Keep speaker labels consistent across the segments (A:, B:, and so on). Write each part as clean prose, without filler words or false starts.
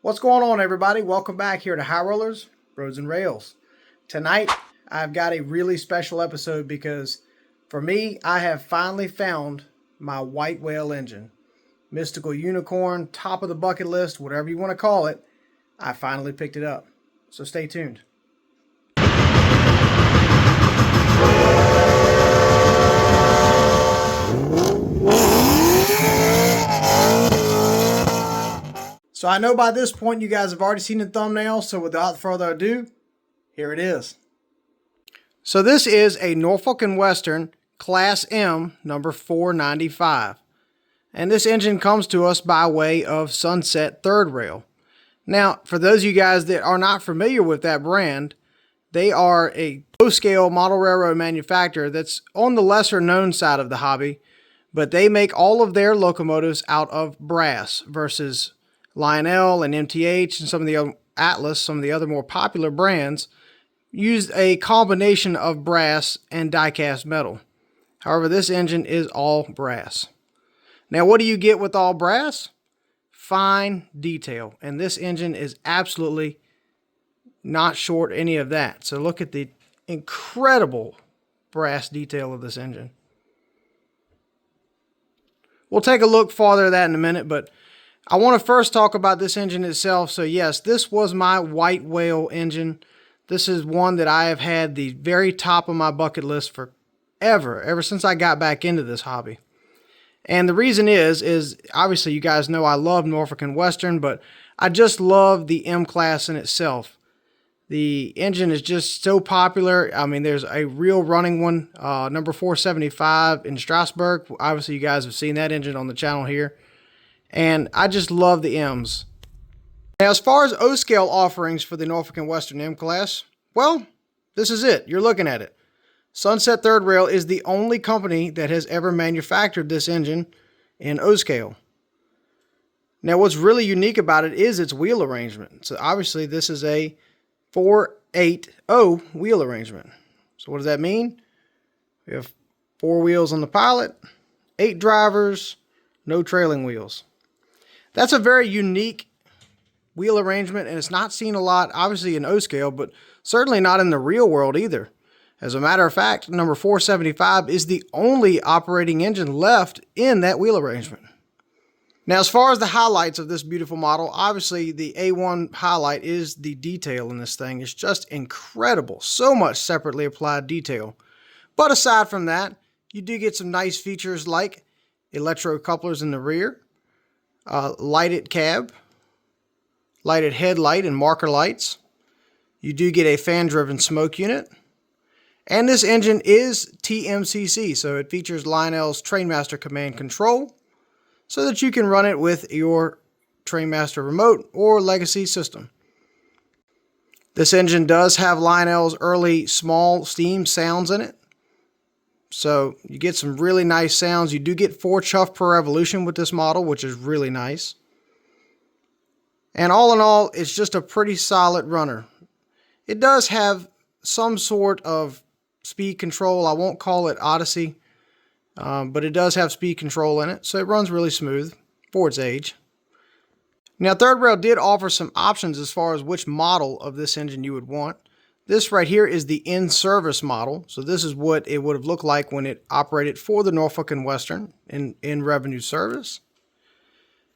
A: What's going on, everybody? Welcome back here to Highrollers, Roads and Rails. Tonight, I've got a really special episode because for me, I have finally found my white whale engine. Mystical unicorn, top of the bucket list, whatever you want to call it. I finally picked it up. So stay tuned. So I know by this point you guys have already seen the thumbnail, so without further ado, here it is. So this is a Norfolk and Western Class M number 495. And this engine comes to us by way of Sunset Third Rail. Now, for those of you guys that are not familiar with that brand, they are a low-scale model railroad manufacturer that's on the lesser known side of the hobby, but they make all of their locomotives out of brass versus Lionel and MTH and some of the other Atlas, some of the other more popular brands, used a combination of brass and die-cast metal. However, this engine is all brass. Now, what do you get with all brass? Fine detail. And this engine is absolutely not short any of that. So look at the incredible brass detail of this engine. We'll take a look farther at that in a minute, but I want to first talk about this engine itself. So yes, this was my white whale engine. This is one that I have had the very top of my bucket list for ever since I got back into this hobby. And the reason is obviously you guys know I love Norfolk and Western, but I just love the M class in itself. The engine is just so popular. I mean, there's a real running one, number 475 in Strasbourg. Obviously you guys have seen that engine on the channel here. And I just love the M's. Now, as far as O-scale offerings for the Norfolk and Western M class, well, this is it. You're looking at it. Sunset Third Rail is the only company that has ever manufactured this engine in O-scale. Now, what's really unique about it is its wheel arrangement. So obviously, this is a 4-8-0 wheel arrangement. So what does that mean? We have 4 wheels on the pilot, 8 drivers, no trailing wheels. That's a very unique wheel arrangement, and it's not seen a lot, obviously, in O-scale, but certainly not in the real world either. As a matter of fact, number 475 is the only operating engine left in that wheel arrangement. Now, as far as the highlights of this beautiful model, obviously the A1 highlight is the detail in this thing. It's just incredible. So much separately applied detail. But aside from that, you do get some nice features like electro couplers in the rear, lighted cab, lighted headlight and marker lights. You do get a fan-driven smoke unit. And this engine is TMCC, so it features Lionel's Trainmaster Command Control so that you can run it with your Trainmaster remote or legacy system. This engine does have Lionel's early small steam sounds in it. So you get some really nice sounds. You do get 4 chuff per revolution with this model, which is really nice. And all in all, it's just a pretty solid runner. It does have some sort of speed control. I won't call it Odyssey, but it does have speed control in it. So it runs really smooth for its age. Now, Third Rail did offer some options as far as which model of this engine you would want. This right here is the in-service model. So this is what it would have looked like when it operated for the Norfolk and Western in revenue service.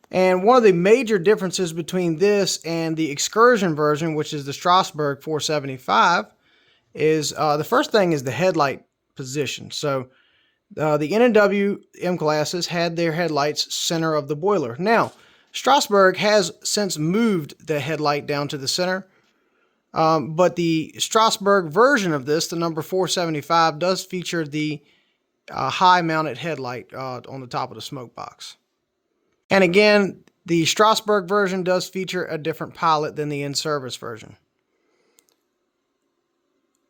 A: And one of the major differences between this and the excursion version, which is the Strasbourg 475, is the first thing is the headlight position. So the N&W M classes had their headlights center of the boiler. Now, Strasbourg has since moved the headlight down to the center. But the Strasbourg version of this, the number 475, does feature the high-mounted headlight on the top of the smoke box. And again, the Strasbourg version does feature a different pilot than the in-service version.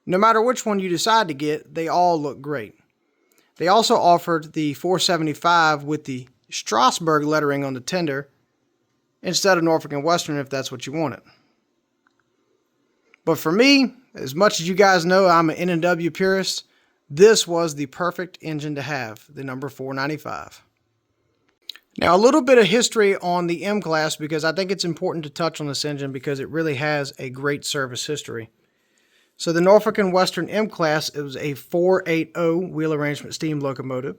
A: No matter which one you decide to get, they all look great. They also offered the 475 with the Strasbourg lettering on the tender instead of Norfolk and Western if that's what you wanted. But for me, as much as you guys know I'm an N&W purist, this was the perfect engine to have, the number 495. Now, a little bit of history on the M class, because I think it's important to touch on this engine because it really has a great service history. So the Norfolk and Western M class, it was a 480 wheel arrangement steam locomotive,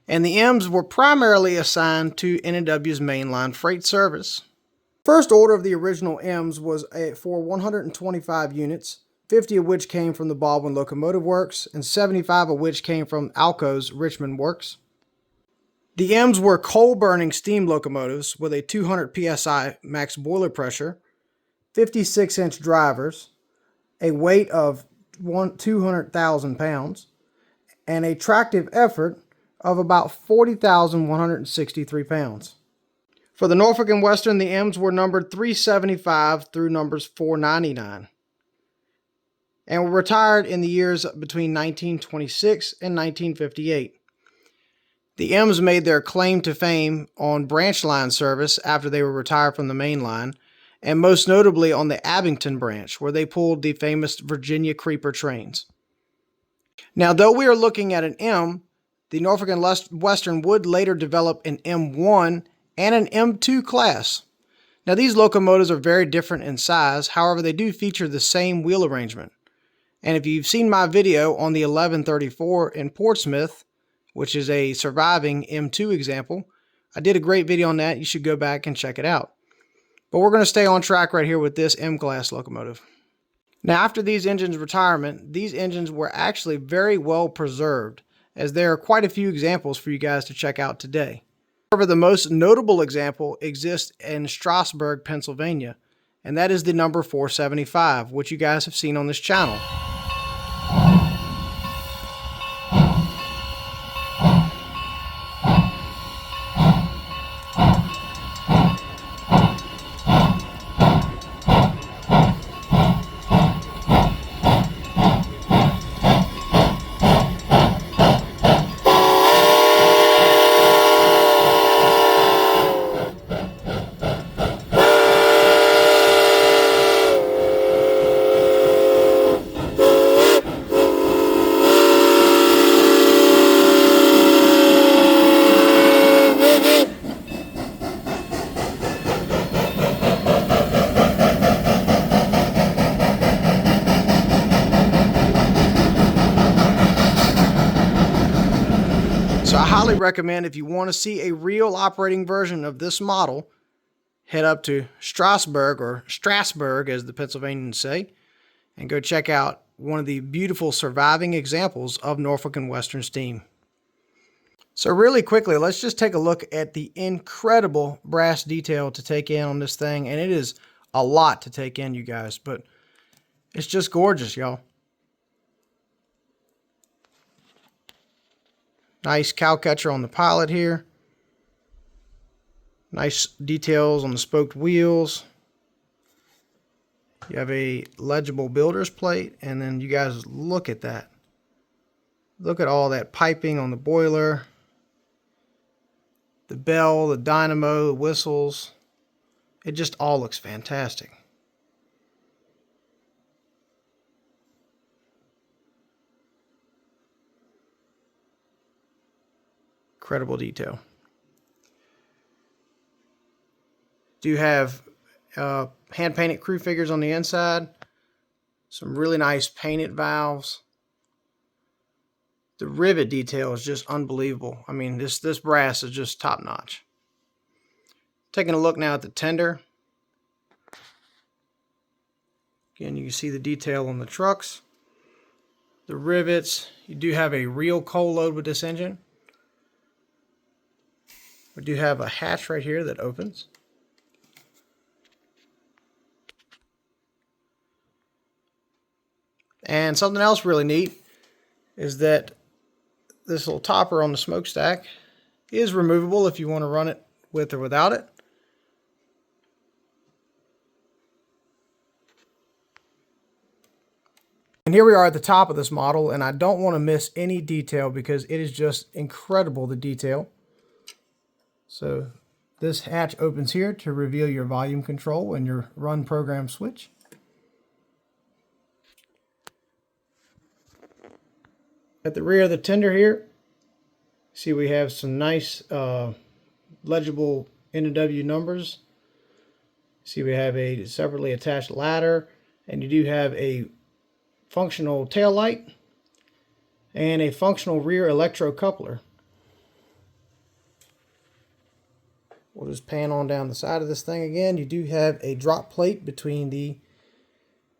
A: and the M's were primarily assigned to N&W's mainline freight service. First order of the original M's was for 125 units, 50 of which came from the Baldwin Locomotive Works, and 75 of which came from Alco's Richmond Works. The M's were coal-burning steam locomotives with a 200 psi max boiler pressure, 56-inch drivers, a weight of 200,000 pounds, and a tractive effort of about 40,163 pounds. For the Norfolk and Western, the M's were numbered 375 through numbers 499, and were retired in the years between 1926 and 1958. The M's made their claim to fame on branch line service after they were retired from the main line, and most notably on the Abington branch, where they pulled the famous Virginia Creeper trains. Now, though we are looking at an M, the Norfolk and Western would later develop an M1 and an M2 class. Now, these locomotives are very different in size, however, they do feature the same wheel arrangement. And if you've seen my video on the 1134 in Portsmouth, which is a surviving M2 example, I did a great video on that. You should go back and check it out. But we're going to stay on track right here with this M-class locomotive. Now, after these engines' retirement, these engines were actually very well preserved, as there are quite a few examples for you guys to check out today. However, the most notable example exists in Strasburg, Pennsylvania, and that is the number 475, which you guys have seen on this channel. So I highly recommend, if you want to see a real operating version of this model, head up to Strasburg, or Strasburg as the Pennsylvanians say, and go check out one of the beautiful surviving examples of Norfolk and Western steam. So really quickly, let's just take a look at the incredible brass detail to take in on this thing, and it is a lot to take in, you guys, but it's just gorgeous, y'all. Nice cow catcher on the pilot here. Nice details on the spoked wheels. You have a legible builder's plate, and then you guys look at that. Look at all that piping on the boiler. The bell, the dynamo, the whistles. It just all looks fantastic. Incredible detail. Do have hand-painted crew figures on the inside. Some really nice painted valves. The rivet detail is just unbelievable. I mean, this brass is just top-notch. Taking a look now at the tender. Again, you can see the detail on the trucks. The rivets. You do have a real coal load with this engine. We do have a hatch right here that opens. And something else really neat is that this little topper on the smokestack is removable if you want to run it with or without it. And here we are at the top of this model, and I don't want to miss any detail because it is just incredible, the detail. So this hatch opens here to reveal your volume control and your run program switch. At the rear of the tender here, see we have some nice legible N&W numbers. See, we have a separately attached ladder, and you do have a functional tail light and a functional rear electrocoupler. We'll just pan on down the side of this thing again. You do have a drop plate between the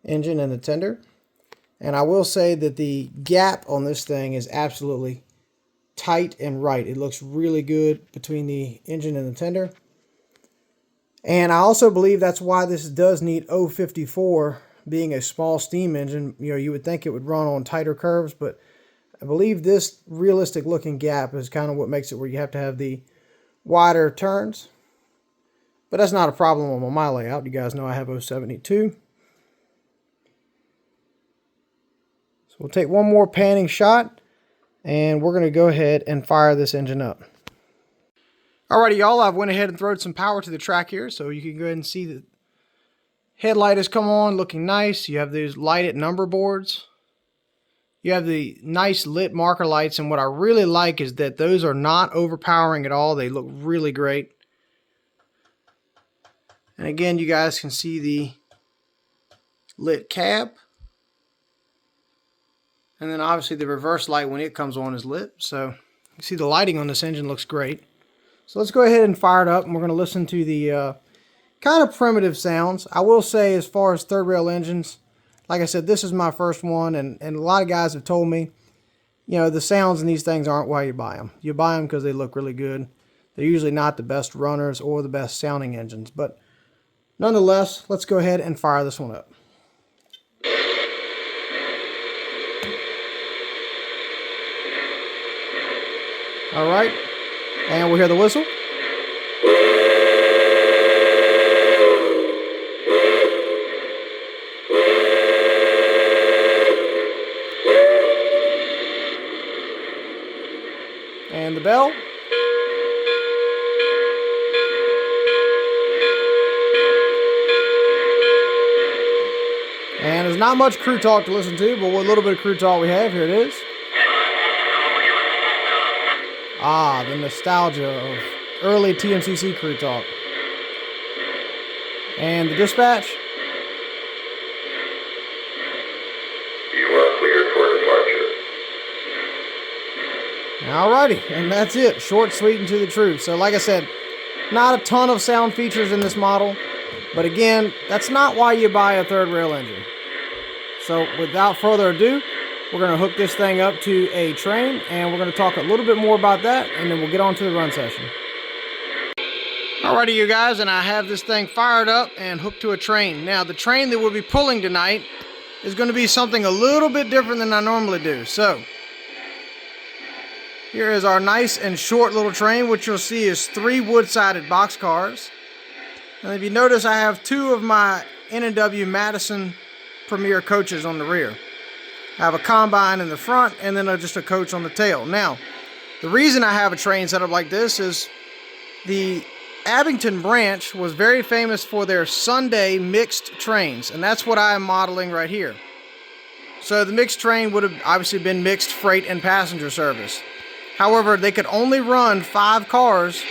A: engine and the tender. And I will say that the gap on this thing is absolutely tight and right. It looks really good between the engine and the tender. And I also believe that's why this does need 054, being a small steam engine. You know, you would think it would run on tighter curves, but I believe this realistic looking gap is kind of what makes it where you have to have the wider turns. But that's not a problem on my layout. You guys know I have 072. So we'll take one more panning shot, and we're going to go ahead and fire this engine up. Alrighty, y'all, I've went ahead and thrown some power to the track here, so you can go ahead and see the headlight has come on, looking nice. You have these lighted number boards. You have the nice lit marker lights, and what I really like is that those are not overpowering at all. They look really great. And again, you guys can see the lit cab. And then obviously the reverse light when it comes on is lit. So you see the lighting on this engine looks great. So let's go ahead and fire it up, and we're going to listen to the kind of primitive sounds. I will say, as far as third rail engines, like I said, this is my first one, and a lot of guys have told me, you know, the sounds in these things aren't why you buy them. You buy them because they look really good. They're usually not the best runners or the best sounding engines, but nonetheless, let's go ahead and fire this one up. All right, and we'll hear the whistle. And the bell. And there's not much crew talk to listen to, but what little bit of crew talk we have, here it is. Ah, the nostalgia of early TMCC crew talk. And the dispatch.
B: You are cleared for departure.
A: Alrighty, and that's it. Short, sweet, and to the truth. So like I said, not a ton of sound features in this model. But again, that's not why you buy a third rail engine. So without further ado, we're going to hook this thing up to a train, and we're going to talk a little bit more about that, and then we'll get on to the run session. Alrighty, you guys, and I have this thing fired up and hooked to a train. Now, the train that we'll be pulling tonight is going to be something a little bit different than I normally do. So, here is our nice and short little train, which you'll see is 3 wood-sided box cars. And if you notice, I have 2 of my N&W Madison Premier coaches on the rear. I have a combine in the front, and then just a coach on the tail. Now, the reason I have a train set up like this is the Abington branch was very famous for their Sunday mixed trains, and that's what I am modeling right here. So the mixed train would have obviously been mixed freight and passenger service. However, they could only run 5 cars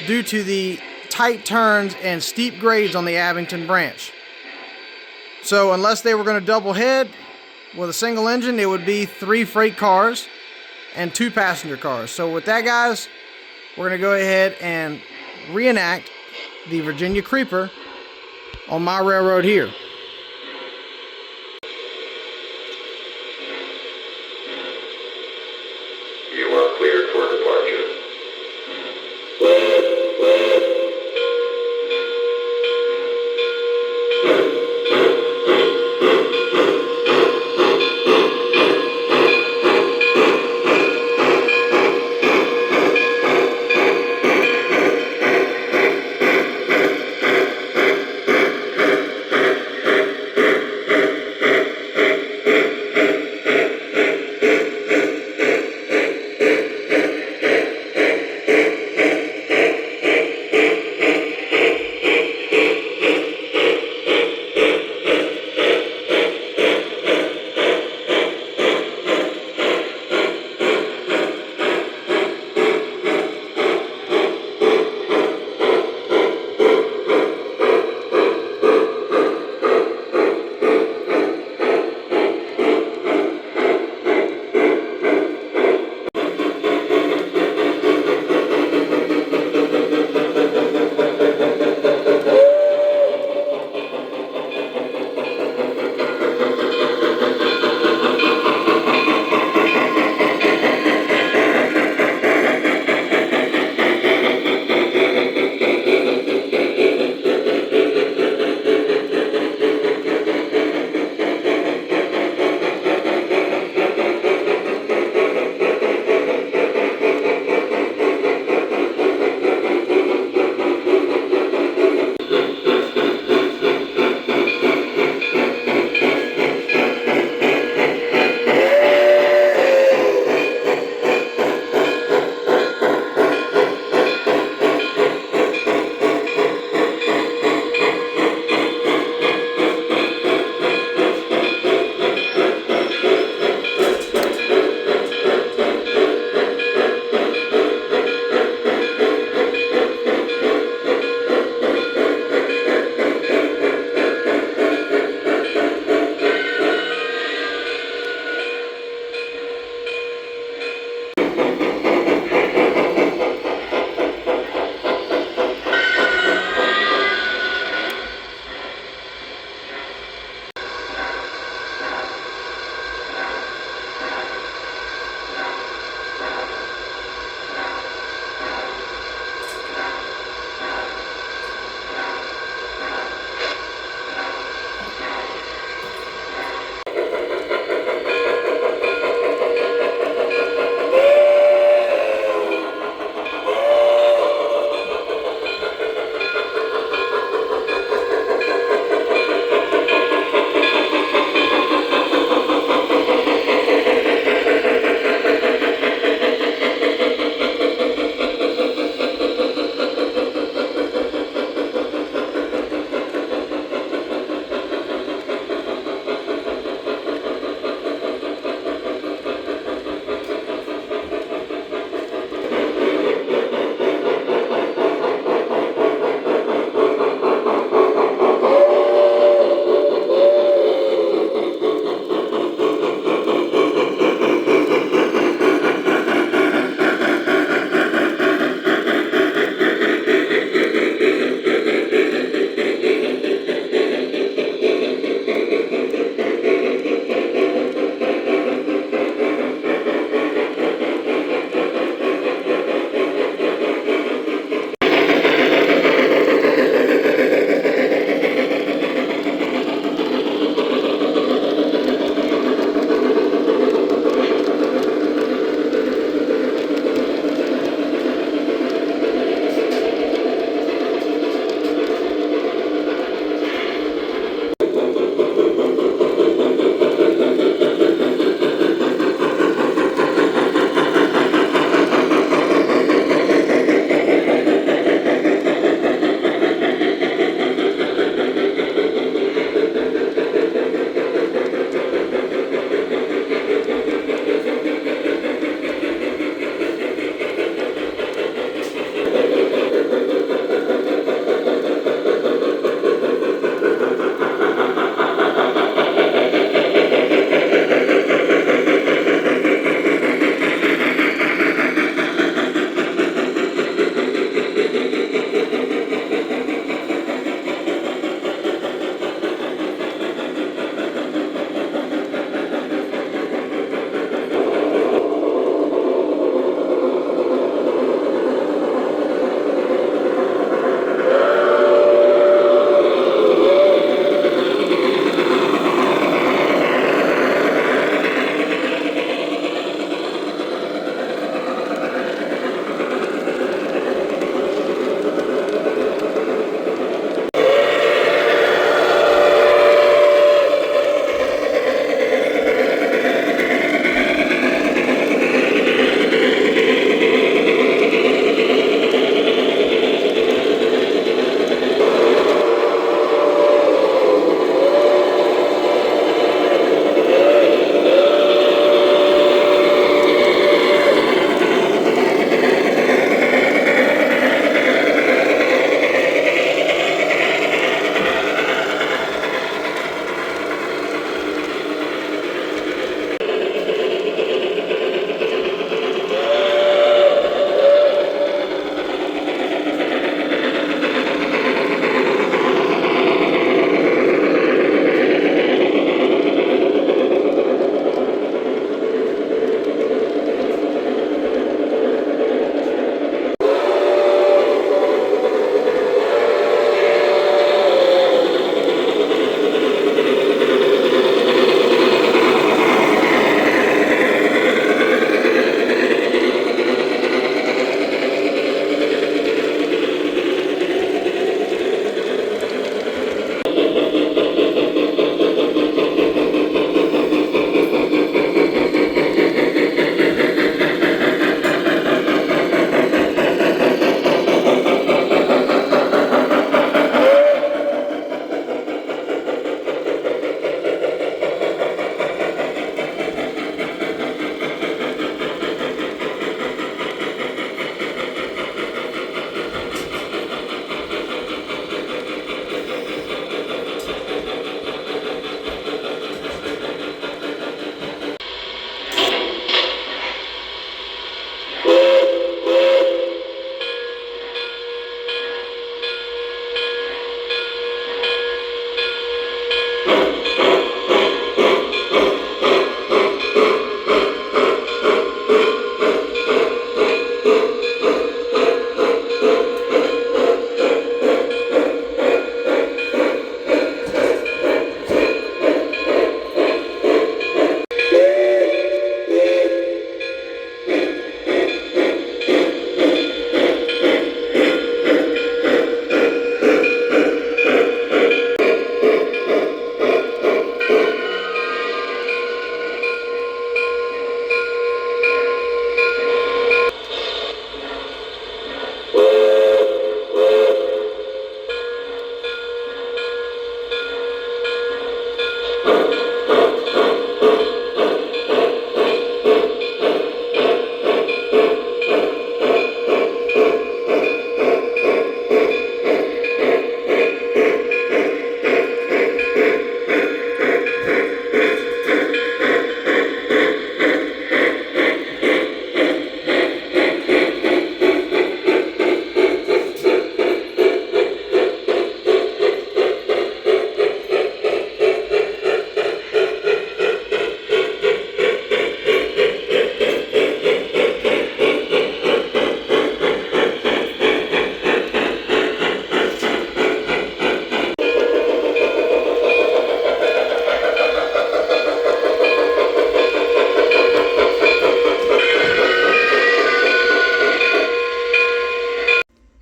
A: due to the tight turns and steep grades on the Abington branch. So unless they were going to double head with a single engine, it would be 3 freight cars and 2 passenger cars. So with that, guys, we're going to go ahead and reenact the Virginia Creeper on my railroad here.
B: You are cleared for departure.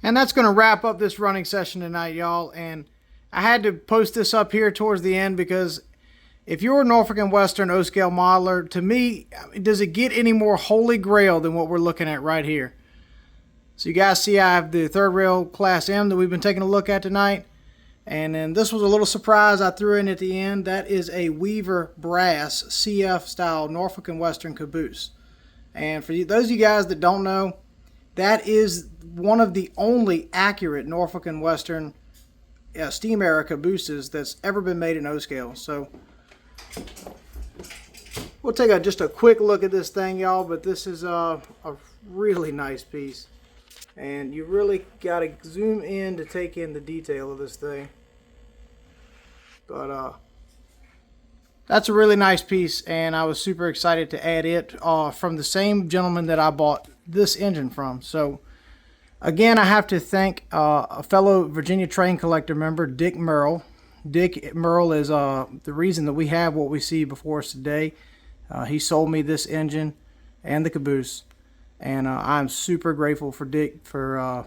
A: And that's going to wrap up this running session tonight, y'all. And I had to post this up here towards the end because if you're a Norfolk and Western O scale modeler, to me, does it get any more holy grail than what we're looking at right here? So you guys see I have the third rail Class M that we've been taking a look at tonight. And then this was a little surprise I threw in at the end. That is a Weaver Brass CF style Norfolk and Western Caboose. And for those of you guys that don't know, that is one of the only accurate Norfolk and Western steam era cabooses that's ever been made in O scale. So we'll take just a quick look at this thing, y'all, but this is a really nice piece. And you really got to zoom in to take in the detail of this thing. But that's a really nice piece, and I was super excited to add it from the same gentleman that I bought this engine from. So again, I have to thank a fellow Virginia train collector member, Dick Merle. Dick Merle is the reason that we have what we see before us today. He sold me this engine and the caboose, and I'm super grateful for Dick for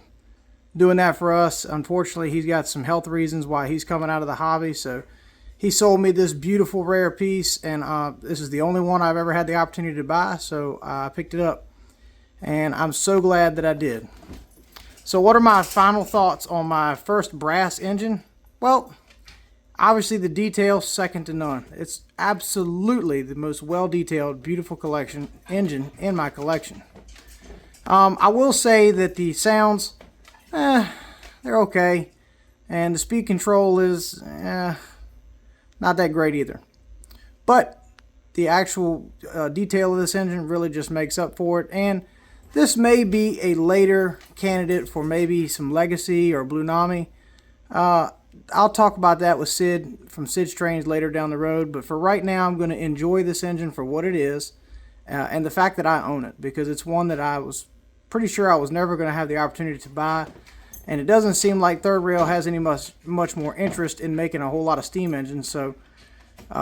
A: doing that for us. Unfortunately, he's got some health reasons why he's coming out of the hobby, so he sold me this beautiful rare piece, and this is the only one I've ever had the opportunity to buy, so I picked it up, and I'm so glad that I did. So what are my final thoughts on my first brass engine? Well, obviously the detail's second to none. It's absolutely the most well-detailed, beautiful engine in my collection. I will say that the sounds, they're okay, and the speed control is not that great either. But the actual detail of this engine really just makes up for it, and this may be a later candidate for maybe some Legacy or Blue Nami. I'll talk about that with Sid from Sid's Trains later down the road, but for right now I'm going to enjoy this engine for what it is and the fact that I own it, because it's one that I was pretty sure I was never going to have the opportunity to buy, and it doesn't seem like Third Rail has any much more interest in making a whole lot of steam engines, so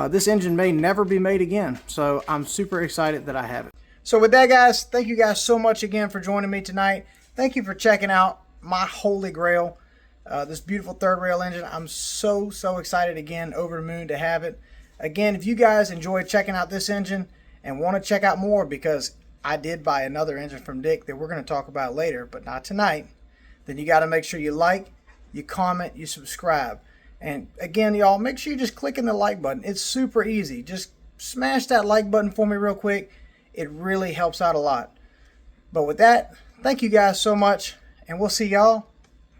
A: this engine may never be made again, so I'm super excited that I have it. So with that, guys, thank you guys so much again for joining me tonight. Thank you for checking out my holy grail, this beautiful Third Rail engine. I'm so excited again, over the moon to have it. Again, if you guys enjoyed checking out this engine and want to check out more, because I did buy another engine from Dick that we're going to talk about later, but not tonight, then you got to make sure you like, you comment, you subscribe. And again, y'all, make sure you just click in the like button. It's super easy. Just smash that like button for me real quick. It really helps out a lot. But with that, thank you guys so much, and we'll see y'all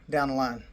A: down the line.